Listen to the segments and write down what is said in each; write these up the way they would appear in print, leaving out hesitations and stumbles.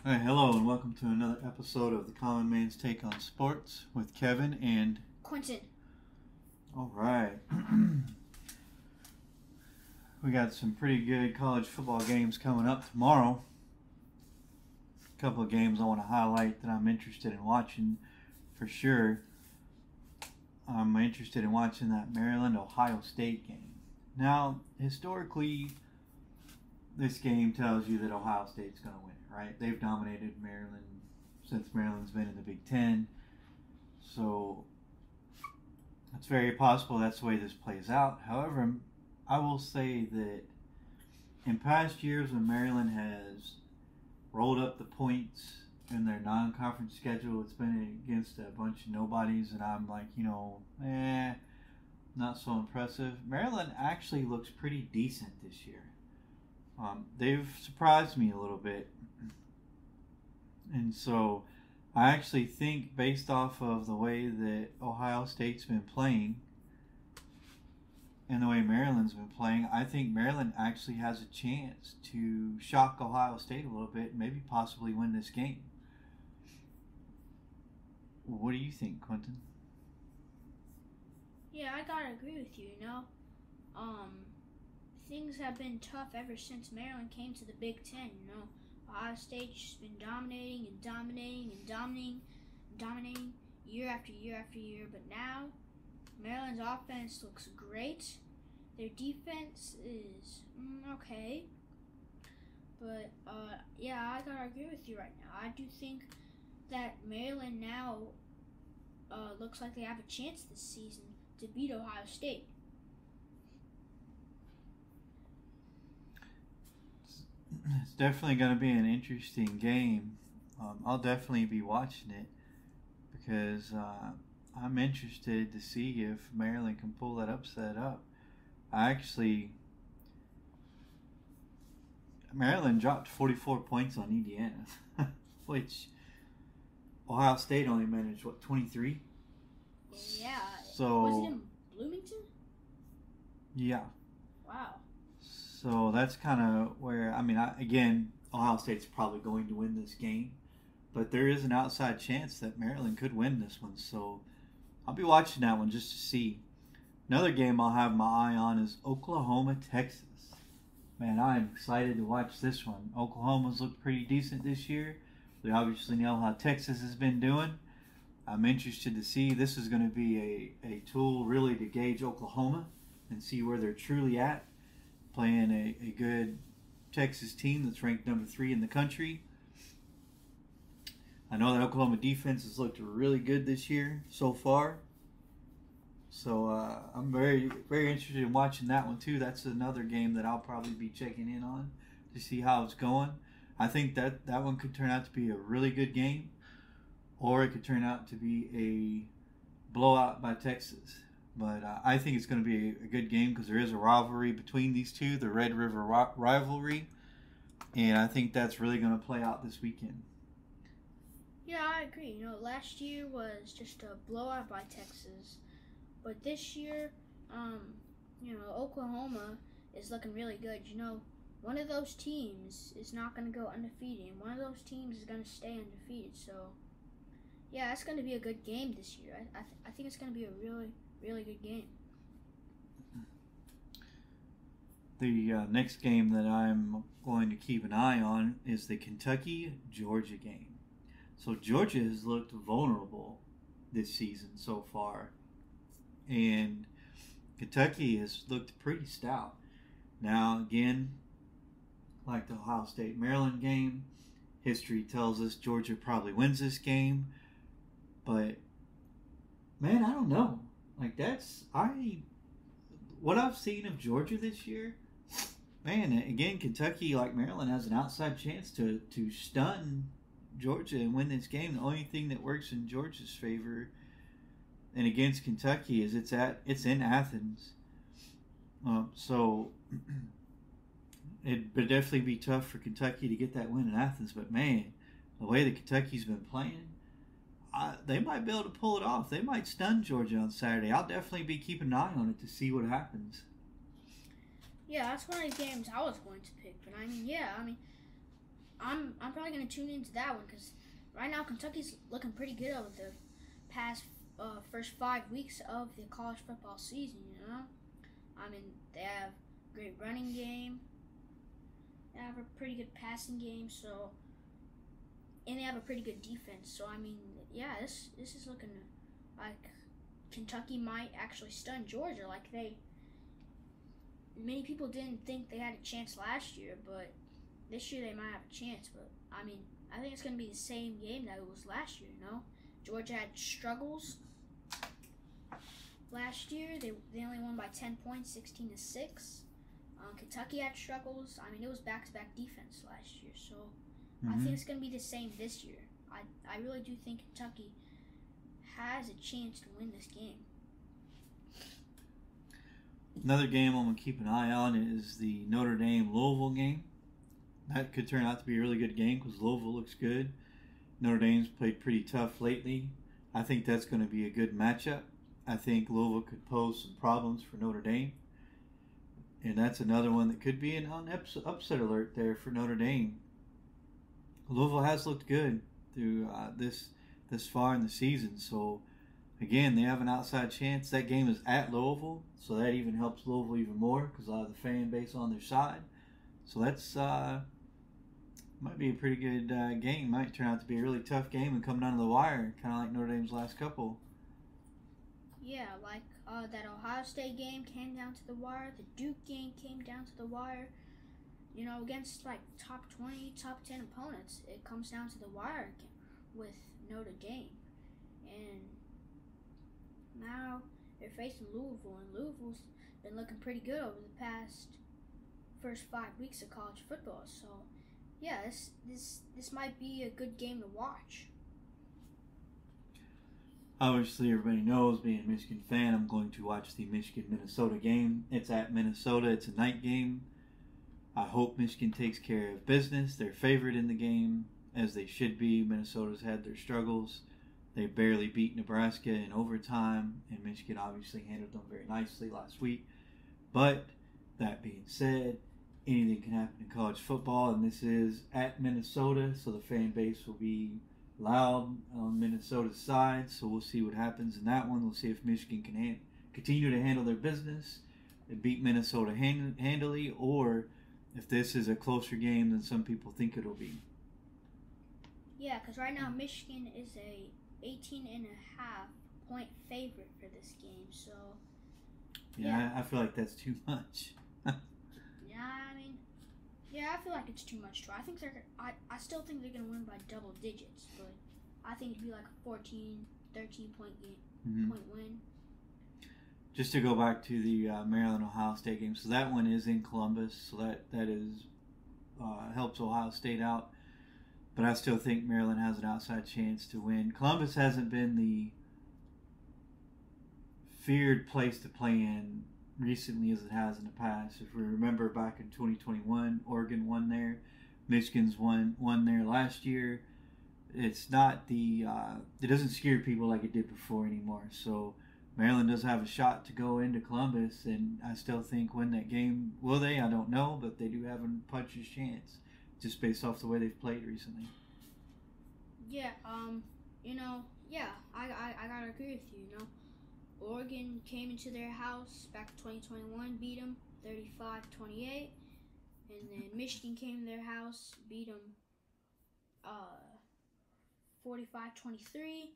Hi, hello, and welcome to another episode of the Common Man's Take on Sports with Kevin and Quentin. All right. We got some pretty good college football games coming up tomorrow. A couple of games I want to highlight that I'm interested in watching for sure. I'm interested in watching that Maryland-Ohio State game. Now, historically, this game tells you that Ohio State's going to win it, right? They've dominated Maryland since Maryland's been in the Big Ten. So it's very possible that's the way this plays out. However, I will say that in past years when Maryland has rolled up the points in their non-conference schedule, it's been against a bunch of nobodies, and I'm like, not so impressive. Maryland actually looks pretty decent this year. They've surprised me a little bit. And so I actually think, based off of the way that Ohio State's been playing and the way Maryland's been playing, I think Maryland actually has a chance to shock Ohio State a little bit and maybe possibly win this game. What do you think, Quentin? Yeah, I gotta agree with you, things have been tough ever since Maryland came to the Big Ten, Ohio State's just been dominating year after year after year, but now Maryland's offense looks great. Their defense is okay. But, I gotta agree with you right now. I do think that Maryland now looks like they have a chance this season to beat Ohio State. It's definitely going to be an interesting game. I'll definitely be watching it because I'm interested to see if Maryland can pull that upset up. Maryland dropped 44 points on Indiana, which Ohio State only managed, 23? Yeah. So, was it in Bloomington? Yeah. Wow. So that's kind of where, again, Ohio State's probably going to win this game, but there is an outside chance that Maryland could win this one. So I'll be watching that one just to see. Another game I'll have my eye on is Oklahoma, Texas. Man, I'm excited to watch this one. Oklahoma's looked pretty decent this year. We obviously know how Texas has been doing. I'm interested to see. This is going to be a tool really to gauge Oklahoma and see where they're truly at, playing a good Texas team that's ranked number 3 in the country. I know that Oklahoma defense has looked really good this year so far. So I'm very, very interested in watching that one too. That's another game that I'll probably be checking in on to see how it's going. I think that one could turn out to be a really good game, or it could turn out to be a blowout by Texas. But I think it's going to be a good game because there is a rivalry between these two, the Red River rivalry. And I think that's really going to play out this weekend. Yeah, I agree. Last year was just a blowout by Texas. But this year, Oklahoma is looking really good. One of those teams is not going to go undefeated, and one of those teams is going to stay undefeated. So, yeah, it's going to be a good game this year. I think it's going to be a really, really good game. The next game that I'm going to keep an eye on is the Kentucky-Georgia game. So Georgia has looked vulnerable this season so far, and Kentucky has looked pretty stout. Now, again, like the Ohio State-Maryland game, history tells us Georgia probably wins this game, but man, I don't know. What I've seen of Georgia this year, man, again, Kentucky, like Maryland, has an outside chance to stun Georgia and win this game. The only thing that works in Georgia's favor and against Kentucky is it's in Athens. So it would definitely be tough for Kentucky to get that win in Athens. But man, the way that Kentucky's been playing, they might be able to pull it off. They might stun Georgia on Saturday. I'll definitely be keeping an eye on it to see what happens. Yeah, that's one of the games I was going to pick. But I'm I'm probably gonna tune into that one because right now Kentucky's looking pretty good over the past first 5 weeks of the college football season. You know, I mean they have a great running game, they have a pretty good passing game, and they have a pretty good defense. So I mean, yeah, this is looking like Kentucky might actually stun Georgia. Like many people didn't think they had a chance last year, but this year they might have a chance. But I mean, I think it's going to be the same game that it was last year. You know, Georgia had struggles last year. They only won by 10 points, 16-6. Kentucky had struggles. I mean, it was back-to-back defense last year, so I think it's going to be the same this year. I really do think Kentucky has a chance to win this game. Another game I'm going to keep an eye on is the Notre Dame-Louisville game. That could turn out to be a really good game because Louisville looks good. Notre Dame's played pretty tough lately. I think that's going to be a good matchup. I think Louisville could pose some problems for Notre Dame. And that's another one that could be an upset alert there for Notre Dame. Louisville has looked good through this far in the season. So, again, they have an outside chance. That game is at Louisville, so that even helps Louisville even more because a lot of the fan base on their side. So that's might be a pretty good game. Might turn out to be a really tough game and come down to the wire, kind of like Notre Dame's last couple. Yeah, like that Ohio State game came down to the wire. The Duke game came down to the wire. You know, against like top 20, top 10 opponents, it comes down to the wire with Notre Dame. And now they're facing Louisville, and Louisville's been looking pretty good over the past first 5 weeks of college football. So, yeah, this might be a good game to watch. Obviously, everybody knows, being a Michigan fan, I'm going to watch the Michigan-Minnesota game. It's at Minnesota. It's a night game. I hope Michigan takes care of business. They're favored in the game, as they should be. Minnesota's had their struggles. They barely beat Nebraska in overtime, and Michigan obviously handled them very nicely last week. But, that being said, anything can happen in college football, and this is at Minnesota, so the fan base will be loud on Minnesota's side, so we'll see what happens in that one. We'll see if Michigan can continue to handle their business and beat Minnesota handily, or if this is a closer game than some people think it'll be. Yeah, because right now Michigan is a 18.5 point favorite for this game, so yeah. I feel like that's too much. Yeah, I feel like it's too much too. I still think they're gonna win by double digits, but I think it'd be like a 14, 13 point game, point win. Just to go back to the Maryland-Ohio State game, so that one is in Columbus, so that is helps Ohio State out. But I still think Maryland has an outside chance to win. Columbus hasn't been the feared place to play in recently as it has in the past. If we remember back in 2021, Oregon won there. Michigan's won there last year. It's not it doesn't scare people like it did before anymore. So Maryland does have a shot to go into Columbus, and I still think win that game. Will they? I don't know, but they do have a puncher's chance just based off the way they've played recently. Yeah, I gotta agree with you, you know. Oregon came into their house back in 2021, beat them 35-28. And then Michigan came to their house, beat them 45-23.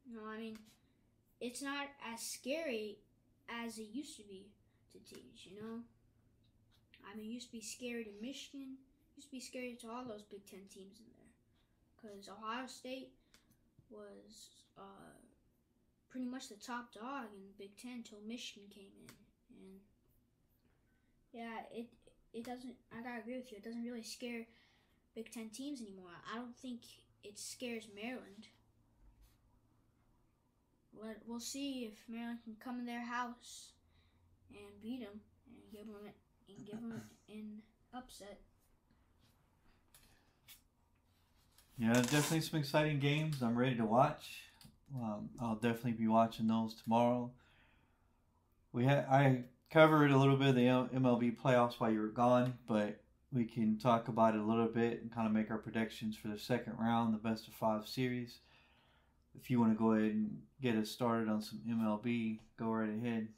You know, I mean, it's not as scary as it used to be to teach, you know. I mean, it used to be scary to Michigan. It used to be scary to all those Big Ten teams in there. Because Ohio State was pretty much the top dog in the Big Ten until Michigan came in. And yeah, it doesn't, I gotta agree with you, it doesn't really scare Big Ten teams anymore. I don't think it scares Maryland. We'll see if Maryland can come in their house and beat them and give them an upset. Yeah, definitely some exciting games. I'm ready to watch. I'll definitely be watching those tomorrow. I covered a little bit of the MLB playoffs while you were gone, but we can talk about it a little bit and kind of make our predictions for the second round, the best of 5 series. If you want to go ahead and get us started on some MLB, go right ahead.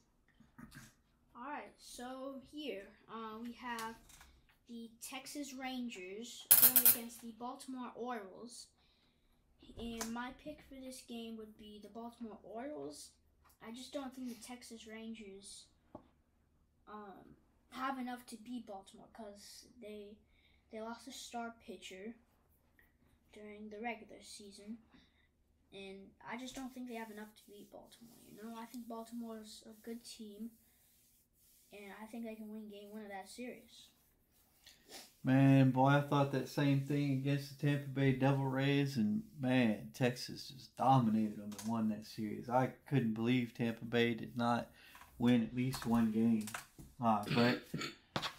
All right, so here we have the Texas Rangers going against the Baltimore Orioles. And my pick for this game would be the Baltimore Orioles. I just don't think the Texas Rangers have enough to beat Baltimore because they lost a star pitcher during the regular season. And I just don't think they have enough to beat Baltimore. I think Baltimore's a good team. And I think they can win game 1 of that series. Man, boy, I thought that same thing against the Tampa Bay Devil Rays, and man, Texas just dominated them and won that series. I couldn't believe Tampa Bay did not win at least one game. But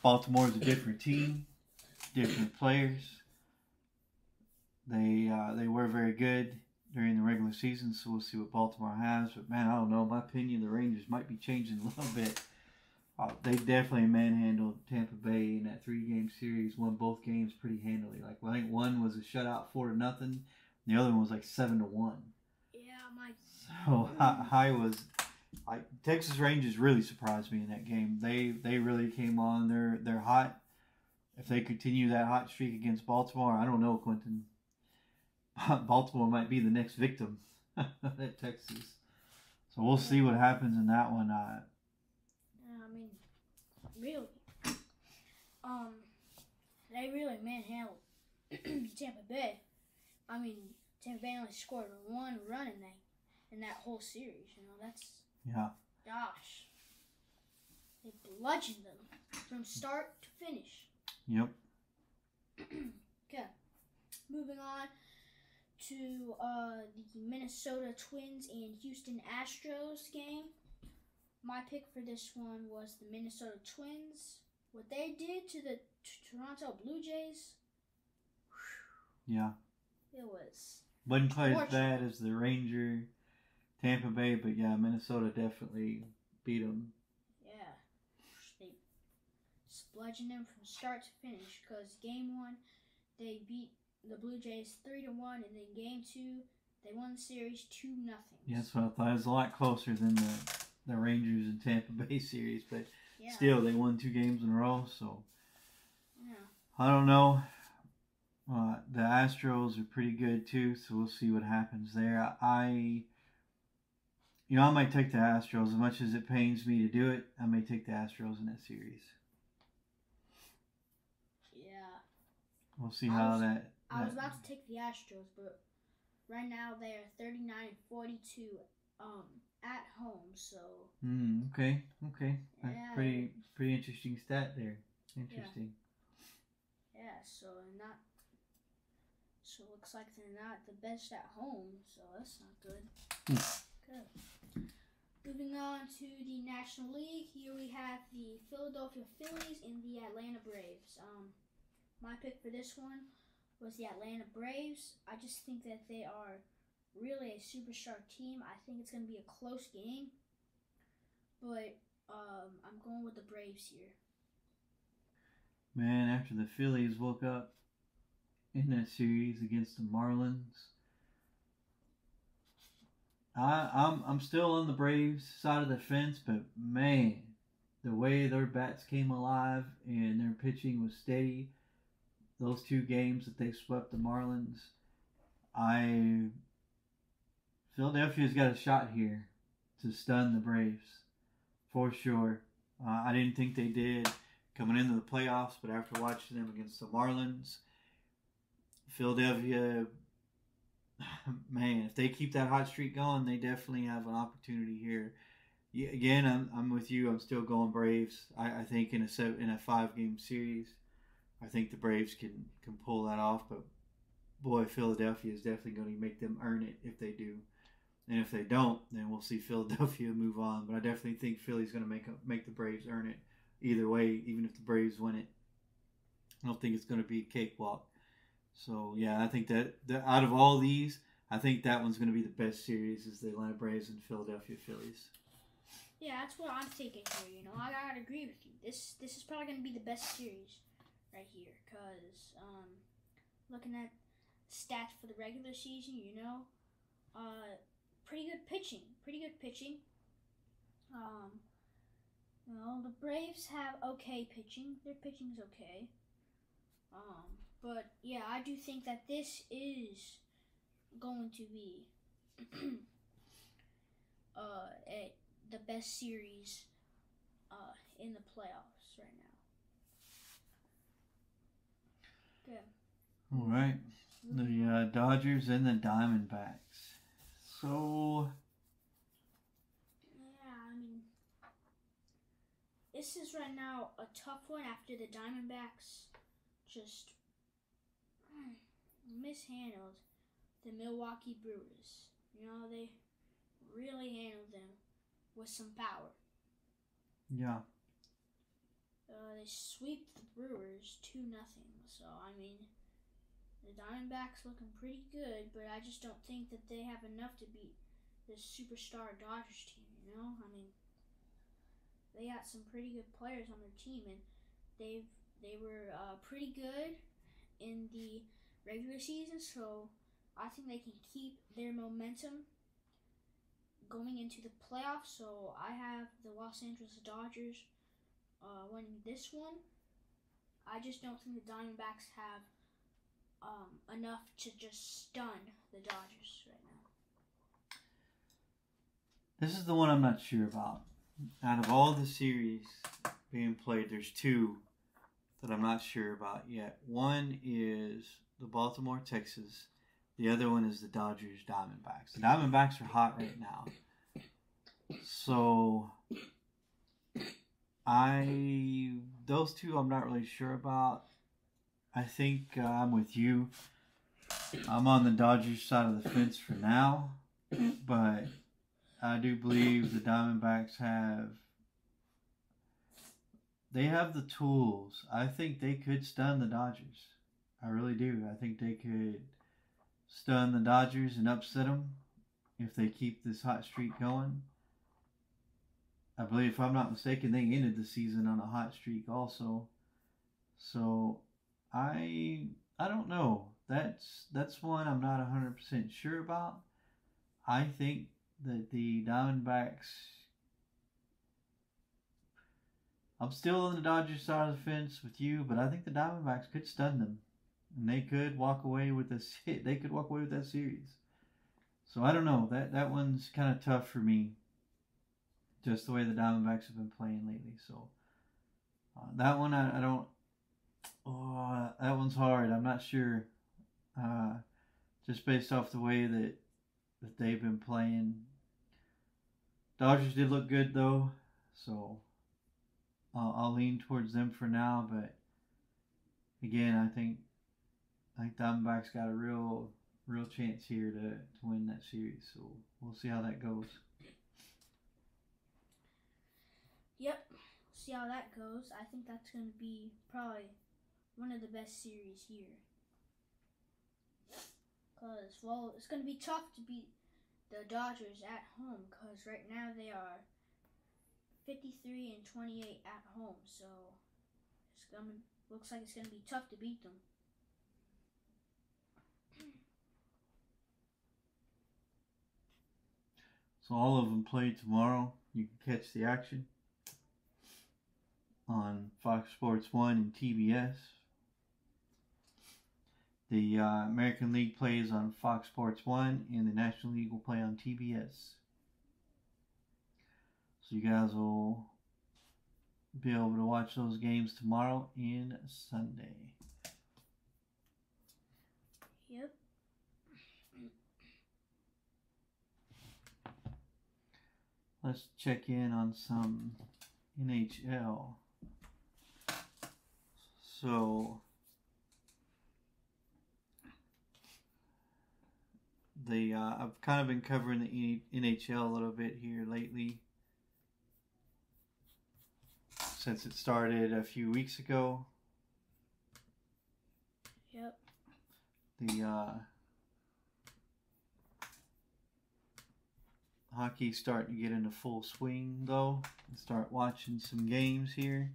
Baltimore's a different team, different players. They were very good during the regular season, so we'll see what Baltimore has. But man, I don't know. In my opinion, the Rangers might be changing a little bit. They definitely manhandled Tampa Bay in that 3-game series. Won both games pretty handily. Like I think one was a shutout 4-0. The other one was like 7-1. Yeah, Mike. So I was like Texas Rangers really surprised me in that game. They really came on. They're hot. If they continue that hot streak against Baltimore, I don't know, Quentin. Baltimore might be the next victim at Texas. So we'll see what happens in that one. Really, they really manhandled Tampa Bay. Tampa Bay only scored 1 run in that whole series. That's gosh, they bludgeoned them from start to finish. Yep. Okay, moving on to the Minnesota Twins and Houston Astros game. My pick for this one was the Minnesota Twins. What they did to the Toronto Blue Jays, yeah, it was wasn't quite as bad as the Ranger, Tampa Bay, but yeah, Minnesota definitely beat them. Yeah, they bludgeoned them from start to finish. Because game 1, they beat the Blue Jays 3-1, and then game 2, they won the series 2-0. Yeah, that's what I thought. It was a lot closer than the Rangers and Tampa Bay series, but still, they won 2 games in a row, so I don't know. The Astros are pretty good too, so we'll see what happens there. I might take the Astros. As much as it pains me to do it, I may take the Astros in that series. Yeah. We'll see how that... I was about to take the Astros, but right now they are 39-42 at home, so... Okay. That's pretty interesting stat there. Interesting. Yeah, so it looks like they're not the best at home, so that's not good. Good. Moving on to the National League, here we have the Philadelphia Phillies and the Atlanta Braves. My pick for this one was the Atlanta Braves. I just think that they are really a superstar team. I think it's going to be a close game, but I'm going with the Braves here. Man, after the Phillies woke up in that series against the Marlins, I'm still on the Braves side of the fence, but man, the way their bats came alive and their pitching was steady, those 2 games that they swept the Marlins, Philadelphia's got a shot here to stun the Braves, for sure. I didn't think they did coming into the playoffs, but after watching them against the Marlins, Philadelphia, man, if they keep that hot streak going, they definitely have an opportunity here. Yeah, again, I'm with you. I'm still going Braves. I think in a 5-game series, I think the Braves can pull that off. But boy, Philadelphia is definitely going to make them earn it if they do. And if they don't, then we'll see Philadelphia move on. But I definitely think Philly's going to make the Braves earn it either way, even if the Braves win it. I don't think it's going to be a cakewalk. So, yeah, I think that out of all these, I think that one's going to be the best series is the Atlanta Braves and Philadelphia Phillies. Yeah, that's what I'm thinking here. I gotta agree with you. This is probably going to be the best series right here, because looking at stats for the regular season, pretty good pitching. The Braves have okay pitching. Their pitching's okay. But yeah, I do think that this is going to be the best series in the playoffs right now. Okay. All right. The Dodgers and the Diamondbacks. So, yeah, this is right now a tough one after the Diamondbacks just mishandled the Milwaukee Brewers. They really handled them with some power. yeah. They sweep the Brewers 2-0. So, the Diamondbacks looking pretty good, but I just don't think that they have enough to beat this superstar Dodgers team, They got some pretty good players on their team, and they were pretty good in the regular season, so I think they can keep their momentum going into the playoffs. So I have the Los Angeles Dodgers winning this one. I just don't think the Diamondbacks have enough to just stun the Dodgers right now. This is the one I'm not sure about. Out of all the series being played, there's two that I'm not sure about yet. One is the Baltimore Texas. The other one is the Dodgers Diamondbacks. The Diamondbacks are hot right now. So those two I'm not really sure about. I think I'm with you. I'm on the Dodgers side of the fence for now, but I do believe the Diamondbacks have the tools. I think they could stun the Dodgers. I really do. I think they could stun the Dodgers and upset them if they keep this hot streak going. I believe, if I'm not mistaken, they ended the season on a hot streak also. So I don't know. That's one I'm not 100% sure about. I think that the Diamondbacks, I'm still on the Dodgers side of the fence with you, but I think the Diamondbacks could stun them, and they could walk away with this hit. They could walk away with that series. So I don't know. That one's kind of tough for me, just the way the Diamondbacks have been playing lately. So that one I don't. Oh, that one's hard. I'm not sure. Just based off the way that they've been playing. Dodgers did look good though, so I'll lean towards them for now. But again, I think Diamondbacks got a real chance here to win that series. So we'll see how that goes. Yep, see how that goes. I think that's going to be probably one of the best series here. Because, well, it's going to be tough to beat the Dodgers at home, because right now they are 53-28 at home. So looks like it's going to be tough to beat them. So all of them play tomorrow. You can catch the action on Fox Sports 1 and TBS. The American League plays on Fox Sports 1, and the National League will play on TBS. So you guys will be able to watch those games tomorrow and Sunday. Yep. Let's check in on some NHL. So I've kind of been covering the NHL a little bit here lately, since it started a few weeks ago. Yep. The hockey's starting to get into full swing though, and start watching some games here.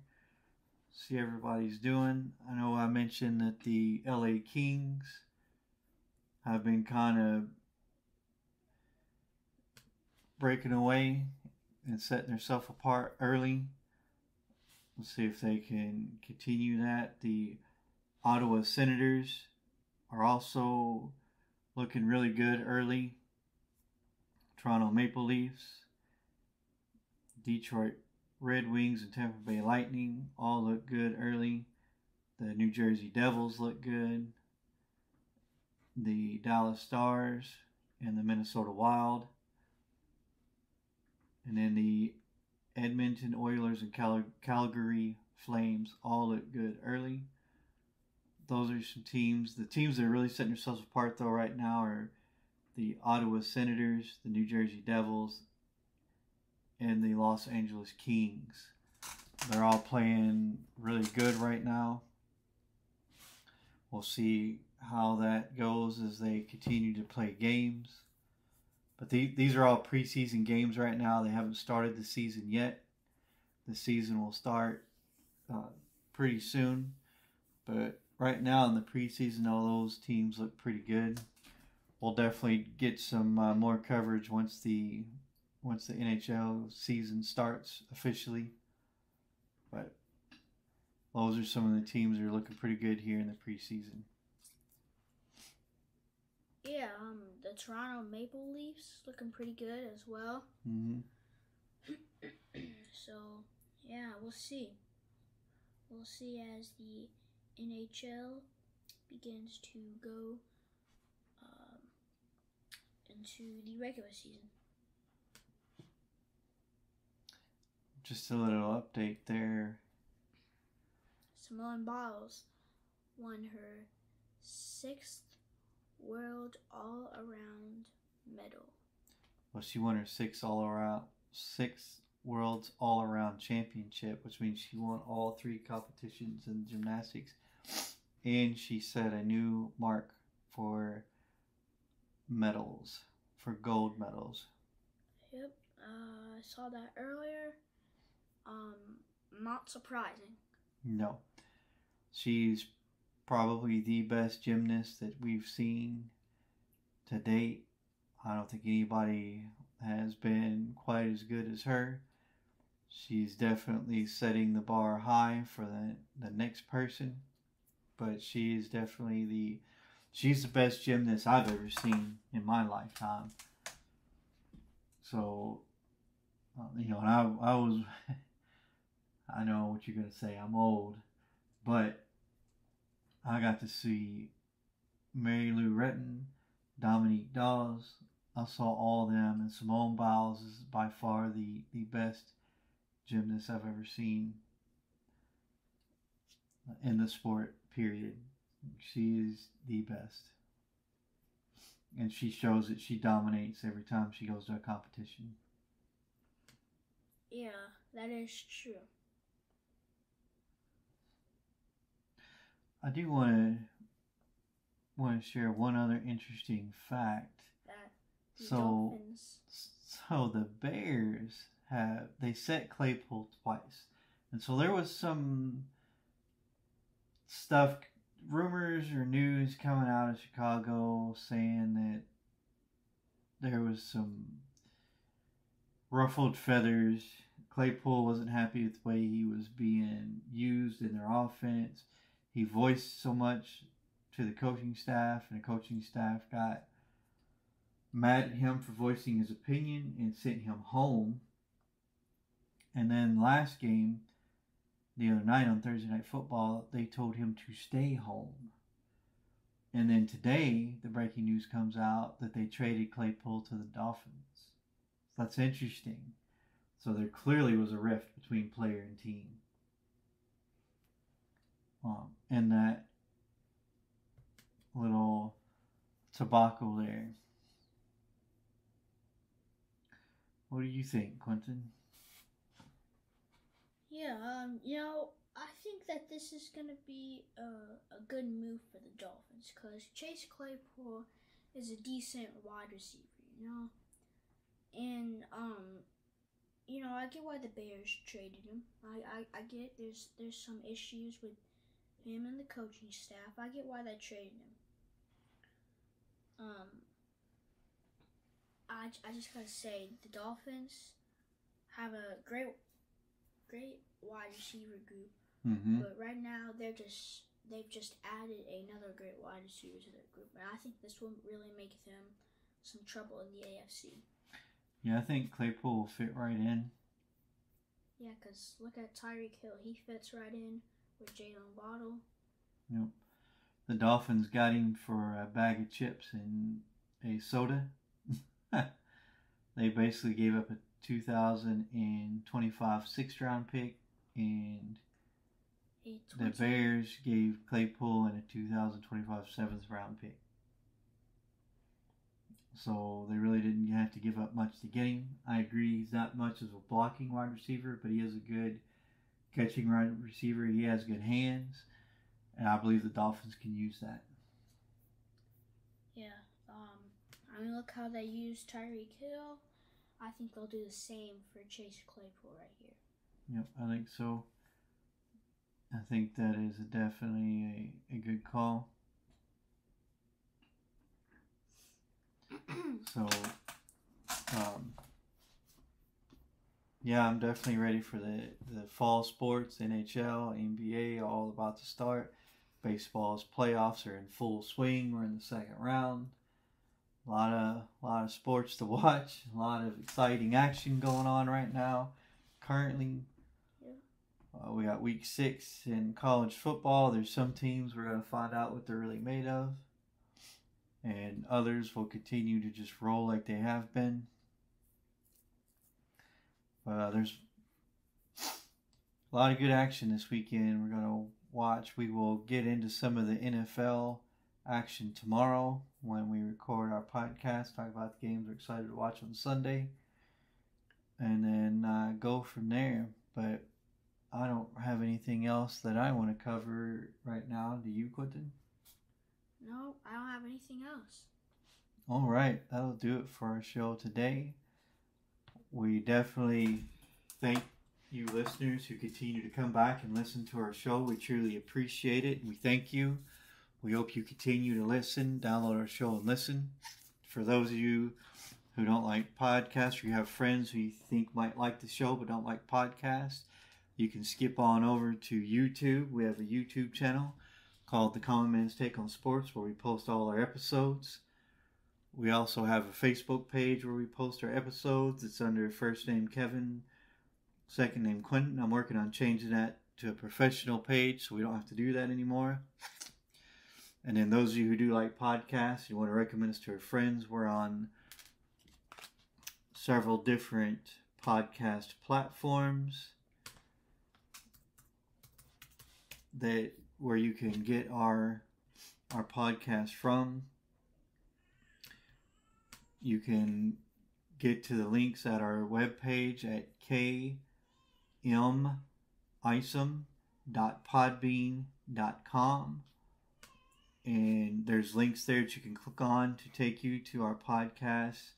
see how everybody's doing. I know I mentioned that the LA Kings have been kind of breaking away and setting themselves apart early. Let's see if they can continue that. The Ottawa Senators are also looking really good early. Toronto Maple Leafs, Detroit Red Wings, and Tampa Bay Lightning all look good early. The New Jersey Devils look good. The Dallas Stars and the Minnesota Wild. And then the Edmonton Oilers and Calgary Flames all look good early. Those are some teams. The teams that are really setting themselves apart, though, right now are the Ottawa Senators, the New Jersey Devils, and the Los Angeles Kings. They're all playing really good right now. We'll see how that goes as they continue to play games. But these are all preseason games right now. They haven't started the season yet. The season will start pretty soon. But right now in the preseason, all those teams look pretty good. We'll definitely get some more coverage once the NHL season starts officially. But those are some of the teams that are looking pretty good here in the preseason. Yeah, the Toronto Maple Leafs looking pretty good as well. Mm-hmm. So, yeah, we'll see. We'll see as the NHL begins to go into the regular season. Just a little update there. Simone Biles won her 6th World All-Around medal. Well, she won her sixth World's All-Around Championship, which means she won all 3 competitions in gymnastics. And she set a new mark for medals, for gold medals. Yep, I saw that earlier. Not surprising. No. She's probably the best gymnast that we've seen to date. I don't think anybody has been quite as good as her. She's definitely setting the bar high for the next person. But she is definitely she's the best gymnast I've ever seen in my lifetime. So, and I was, I know what you're going to say, I'm old, but I got to see Mary Lou Retton, Dominique Dawes. I saw all of them, and Simone Biles is by far the best gymnast I've ever seen in the sport, period. She is the best. And she shows that she dominates every time she goes to a competition. Yeah, that is true. I do want to share one other interesting fact. Dolphins. So the Bears they set Claypool twice, and so there was some stuff, rumors or news coming out of Chicago saying that there was some ruffled feathers. Claypool wasn't happy with the way he was being used in their offense. He voiced so much to the coaching staff, and the coaching staff got mad at him for voicing his opinion and sent him home. And then last game, the other night on Thursday Night Football, they told him to stay home. And then today, the breaking news comes out that they traded Claypool to the Dolphins. So that's interesting. So there clearly was a rift between player and team. And that little tobacco there. What do you think, Quentin? Yeah, I think that this is going to be a good move for the Dolphins because Chase Claypool is a decent wide receiver, And, I get why the Bears traded him. I get there's some issues with him and the coaching staff. I get why they traded him. I just gotta say the Dolphins have a great wide receiver group, but right now they've just added another great wide receiver to their group, and I think this will really make them some trouble in the AFC. Yeah, I think Claypool will fit right in. Yeah, because look at Tyreek Hill. He fits right in with Jalen Waddle. Yep. The Dolphins got him for a bag of chips and a soda. They basically gave up a 2025 sixth-round pick, and the Bears gave Claypool and a 2025 seventh-round pick. So they really didn't have to give up much to get him. I agree he's not much of a blocking wide receiver, but he is a good catching wide receiver. He has good hands, and I believe the Dolphins can use that. Yeah. Look how they use Tyreek Hill. I think they'll do the same for Chase Claypool right here. Yep, I think so. I think that is definitely a good call. So, yeah, I'm definitely ready for the fall sports. NHL, NBA, all about to start. Baseball's playoffs are in full swing. We're in the second round. A lot of sports to watch. A lot of exciting action going on right now. Currently, we got week 6 in college football. There's some teams we're going to find out what they're really made of, and others will continue to just roll like they have been. But there's a lot of good action this weekend we're going to watch. We will get into some of the NFL action tomorrow when we record our podcast, talk about the games we're excited to watch on Sunday, and then go from there. But I don't have anything else that I want to cover right now. Do you, Quentin? No, I don't have anything else. All right, that'll do it for our show today. We definitely thank you listeners who continue to come back and listen to our show. We truly appreciate it. We thank you. We hope you continue to listen, download our show and listen. For those of you who don't like podcasts, or you have friends who you think might like the show but don't like podcasts, you can skip on over to YouTube. We have a YouTube channel called The Common Man's Take on Sports where we post all our episodes. We also have a Facebook page where we post our episodes. It's under first name Kevin, second name Quentin. I'm working on changing that to a professional page so we don't have to do that anymore. And then those of you who do like podcasts, you want to recommend us to your friends, we're on several different podcast platforms where you can get our podcast from. You can get to the links at our webpage at kmisom.podbean.com. And there's links there that you can click on to take you to our podcast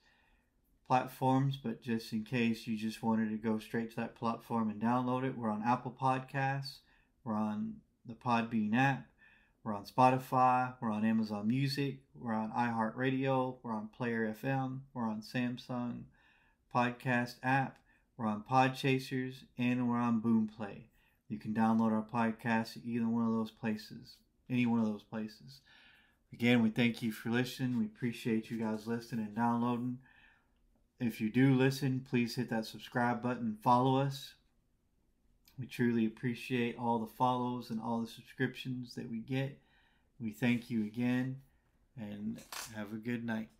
platforms. But just in case you just wanted to go straight to that platform and download it, we're on Apple Podcasts, we're on the Podbean app, we're on Spotify, we're on Amazon Music, we're on iHeartRadio, we're on Player FM, we're on Samsung Podcast app, we're on Podchasers, and we're on Boomplay. You can download our podcast at either one of those places. Any one of those places. Again, we thank you for listening. We appreciate you guys listening and downloading. If you do listen, please hit that subscribe button and follow us. We truly appreciate all the follows and all the subscriptions that we get. We thank you again and have a good night.